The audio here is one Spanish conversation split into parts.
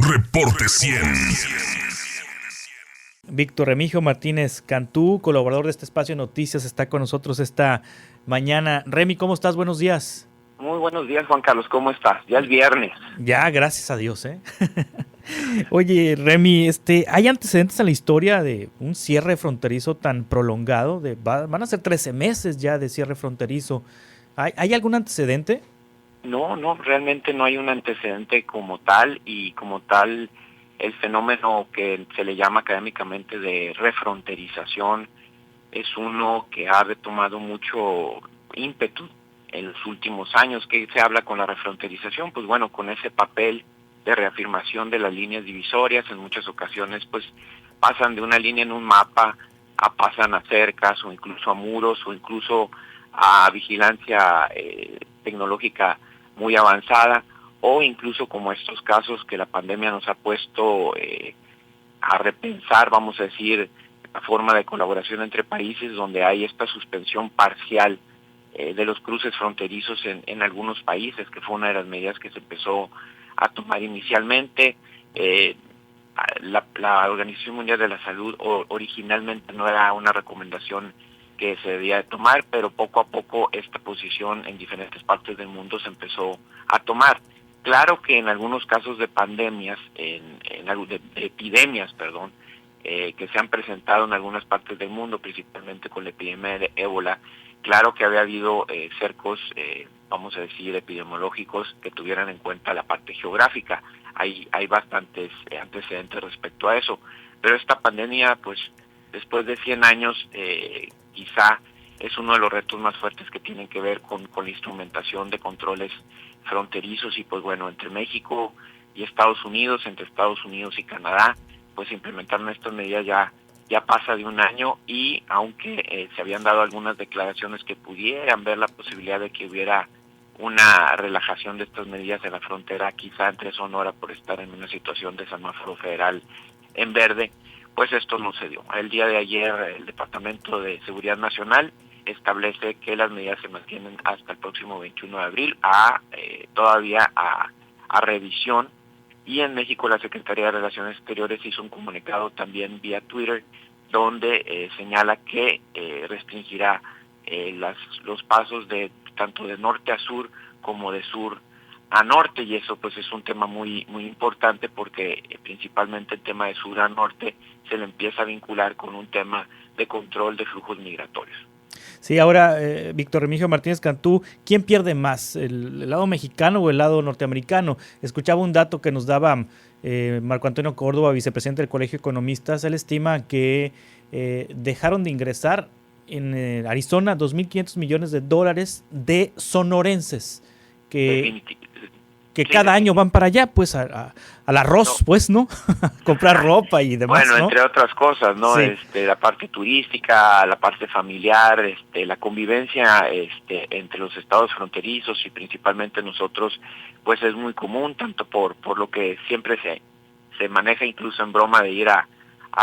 Reporte 100. Víctor Remigio Martínez Cantú, colaborador de este espacio de noticias, está con nosotros esta mañana. Remy, ¿cómo estás? Buenos días. Muy buenos días, Juan Carlos, ¿cómo estás? Ya es viernes. Ya, gracias a Dios, ¿eh? Oye, Remy, ¿hay antecedentes en la historia de un cierre fronterizo tan prolongado? Van a ser 13 meses ya de cierre fronterizo. ¿Hay algún antecedente? No, realmente no hay un antecedente como tal, y como tal el fenómeno que se le llama académicamente de refronterización es uno que ha retomado mucho ímpetu en los últimos años. ¿Qué se habla con la refronterización? Pues bueno, con ese papel de reafirmación de las líneas divisorias. En muchas ocasiones pues pasan de una línea en un mapa pasan a cercas o incluso a muros o incluso a vigilancia tecnológica muy avanzada, o incluso como estos casos que la pandemia nos ha puesto a repensar, vamos a decir, la forma de colaboración entre países, donde hay esta suspensión parcial de los cruces fronterizos en algunos países, que fue una de las medidas que se empezó a tomar inicialmente. La Organización Mundial de la Salud originalmente no era una recomendación que se debía de tomar, pero poco a poco esta posición en diferentes partes del mundo se empezó a tomar. Claro que en algunos casos de pandemias, de epidemias, que se han presentado en algunas partes del mundo, principalmente con la epidemia de ébola, claro que había habido cercos, vamos a decir, epidemiológicos que tuvieran en cuenta la parte geográfica. Hay bastantes antecedentes respecto a eso, pero esta pandemia, pues, después de 100 años, quizá es uno de los retos más fuertes que tienen que ver con la instrumentación de controles fronterizos. Y pues bueno, entre México y Estados Unidos, entre Estados Unidos y Canadá, pues implementaron estas medidas ya pasa de un año, y aunque se habían dado algunas declaraciones que pudieran ver la posibilidad de que hubiera una relajación de estas medidas en la frontera, quizá entre Sonora por estar en una situación de semáforo federal en verde, pues esto no se dio. El día de ayer el Departamento de Seguridad Nacional establece que las medidas se mantienen hasta el próximo 21 de abril todavía a revisión. Y en México la Secretaría de Relaciones Exteriores hizo un comunicado también vía Twitter, donde señala que restringirá los pasos de tanto de norte a sur como de sur a norte, y eso pues es un tema muy importante, porque principalmente el tema de sur a norte se le empieza a vincular con un tema de control de flujos migratorios. Sí, ahora, Víctor Remigio Martínez Cantú, ¿quién pierde más, el lado mexicano o el lado norteamericano? Escuchaba un dato que nos daba Marco Antonio Córdoba, vicepresidente del Colegio de Economistas. Él estima que dejaron de ingresar en Arizona 2.500 millones de dólares de sonorenses que cada año van para allá, pues al arroz, pues, ¿no? Comprar ropa y demás, bueno, ¿no? entre otras cosas, ¿no? Sí. La parte turística, la parte familiar, la convivencia entre los estados fronterizos y principalmente nosotros, pues es muy común, tanto por lo que siempre se maneja incluso en broma de ir a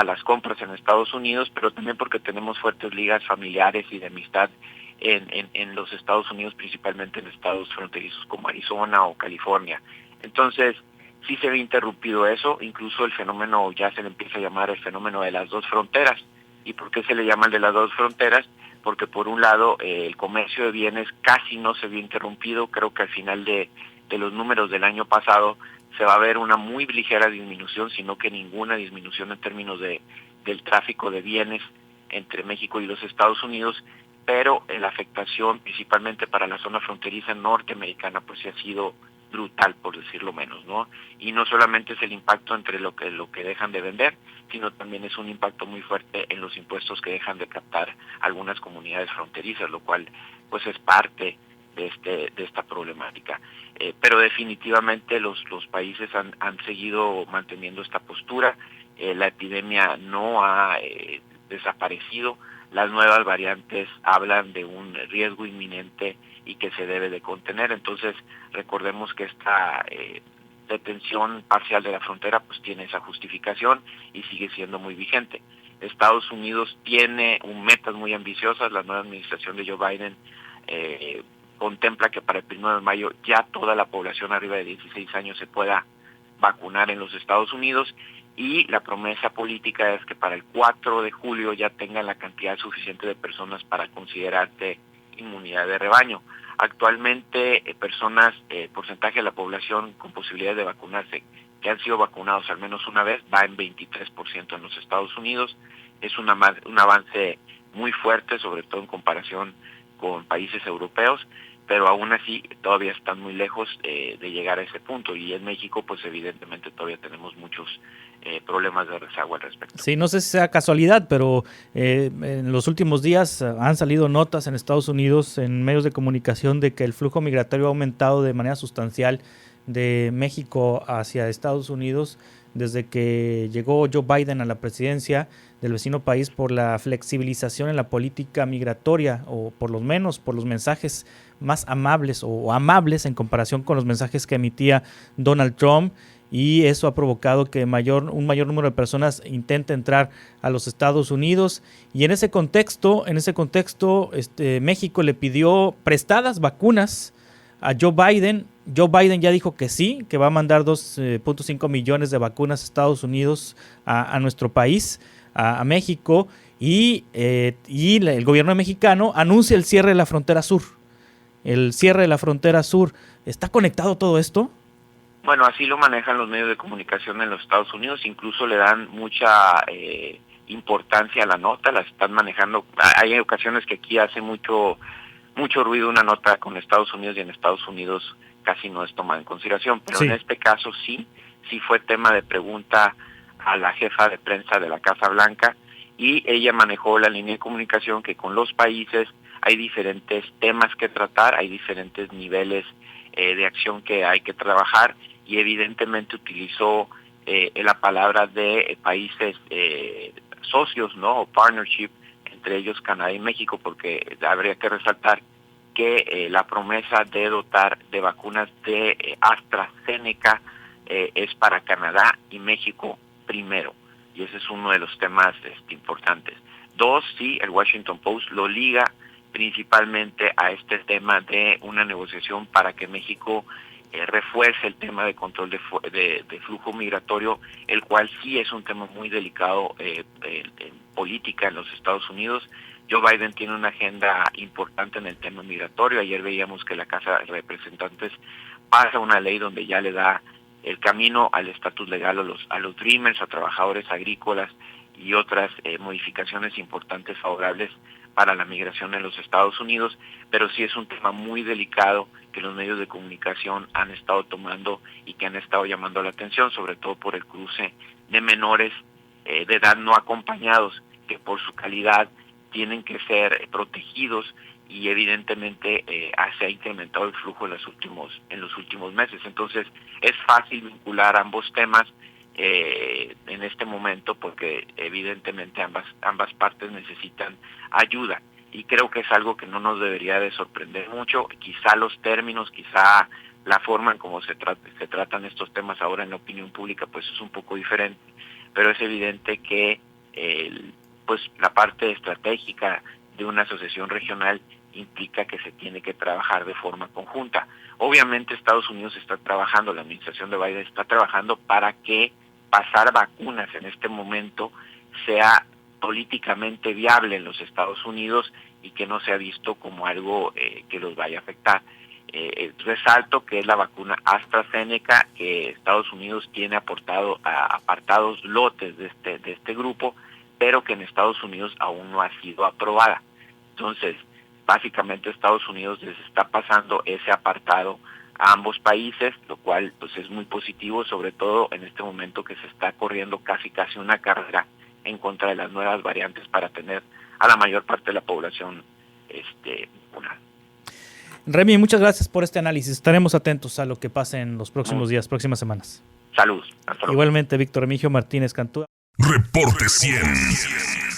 las compras en Estados Unidos, pero también porque tenemos fuertes ligas familiares y de amistad en los Estados Unidos, principalmente en estados fronterizos como Arizona o California. Entonces, sí se ve interrumpido eso, incluso el fenómeno ya se le empieza a llamar el fenómeno de las dos fronteras. ¿Y por qué se le llama el de las dos fronteras? Porque por un lado el comercio de bienes casi no se vio interrumpido. Creo que al final de los números del año pasado se va a ver una muy ligera disminución, sino que ninguna disminución en términos del tráfico de bienes entre México y los Estados Unidos, pero la afectación principalmente para la zona fronteriza norteamericana pues sí ha sido brutal, por decirlo menos, ¿no? Y no solamente es el impacto entre lo que dejan de vender, sino también es un impacto muy fuerte en los impuestos que dejan de captar algunas comunidades fronterizas, lo cual pues es parte de esta problemática. Pero definitivamente los países han seguido manteniendo esta postura. La epidemia no ha desaparecido. Las nuevas variantes hablan de un riesgo inminente y que se debe de contener. Entonces, recordemos que esta detención parcial de la frontera pues tiene esa justificación y sigue siendo muy vigente. Estados Unidos tiene metas muy ambiciosas. La nueva administración de Joe Biden contempla que para el 1 de mayo ya toda la población arriba de 16 años se pueda vacunar en los Estados Unidos, y la promesa política es que para el 4 de julio ya tengan la cantidad suficiente de personas para considerarse inmunidad de rebaño. Actualmente, porcentaje de la población con posibilidad de vacunarse que han sido vacunados al menos una vez va en 23% en los Estados Unidos. Es un avance muy fuerte, sobre todo en comparación con países europeos, pero aún así todavía están muy lejos de llegar a ese punto, y en México pues evidentemente todavía tenemos muchos problemas de rezago al respecto. Sí, no sé si sea casualidad, pero en los últimos días han salido notas en Estados Unidos, en medios de comunicación, de que el flujo migratorio ha aumentado de manera sustancial de México hacia Estados Unidos desde que llegó Joe Biden a la presidencia del vecino país, por la flexibilización en la política migratoria, o por lo menos por los mensajes más amables o amables en comparación con los mensajes que emitía Donald Trump, y eso ha provocado que un mayor número de personas intente entrar a los Estados Unidos. Y en ese contexto, México le pidió prestadas vacunas a Joe Biden. Joe Biden ya dijo que sí, que va a mandar 2.5 millones de vacunas a Estados Unidos, a nuestro país, a México, y el gobierno mexicano anuncia el cierre de la frontera sur. ¿Está conectado todo esto? Bueno, así lo manejan los medios de comunicación en los Estados Unidos, incluso le dan mucha importancia a la nota, la están manejando. Hay ocasiones que aquí hace mucho ruido una nota con Estados Unidos, y en Estados Unidos casi no es tomada en consideración, pero sí. En este caso sí fue tema de pregunta a la jefa de prensa de la Casa Blanca, y ella manejó la línea de comunicación que con los países hay diferentes temas que tratar, hay diferentes niveles de acción que hay que trabajar, y evidentemente utilizó la palabra de países socios, ¿no? O partnership, entre ellos Canadá y México, porque habría que resaltar que la promesa de dotar de vacunas de AstraZeneca es para Canadá y México primero, y ese es uno de los temas importantes. Dos, sí, el Washington Post lo liga principalmente a este tema de una negociación para que México refuerce el tema de control de flujo migratorio, el cual sí es un tema muy delicado en política en los Estados Unidos. Joe Biden tiene una agenda importante en el tema migratorio. Ayer veíamos que la Casa de Representantes pasa una ley donde ya le da el camino al estatus legal a los Dreamers, a trabajadores agrícolas, y otras modificaciones importantes favorables para la migración en los Estados Unidos, pero sí es un tema muy delicado que los medios de comunicación han estado tomando y que han estado llamando la atención, sobre todo por el cruce de menores de edad no acompañados, que por su calidad tienen que ser protegidos, y evidentemente se ha incrementado el flujo en los últimos meses. Entonces es fácil vincular ambos temas en este momento, porque evidentemente ambas partes necesitan ayuda, y creo que es algo que no nos debería de sorprender mucho. Quizá los términos, quizá la forma en cómo se tratan estos temas ahora en la opinión pública pues es un poco diferente, pero es evidente que pues la parte estratégica de una asociación regional implica que se tiene que trabajar de forma conjunta. Obviamente Estados Unidos está trabajando, la administración de Biden está trabajando para que pasar vacunas en este momento sea políticamente viable en los Estados Unidos y que no sea visto como algo que los vaya a afectar. Resalto que es la vacuna AstraZeneca, que Estados Unidos tiene apartados lotes de este grupo, pero que en Estados Unidos aún no ha sido aprobada. Entonces, básicamente Estados Unidos les está pasando ese apartado a ambos países, lo cual pues es muy positivo, sobre todo en este momento que se está corriendo casi una carrera en contra de las nuevas variantes para tener a la mayor parte de la población vacunada. Remy, muchas gracias por este análisis. Estaremos atentos a lo que pase en los próximos días, próximas semanas. Saludos. Hasta luego. Igualmente, Víctor Remigio Martínez Cantú. Reporte 100.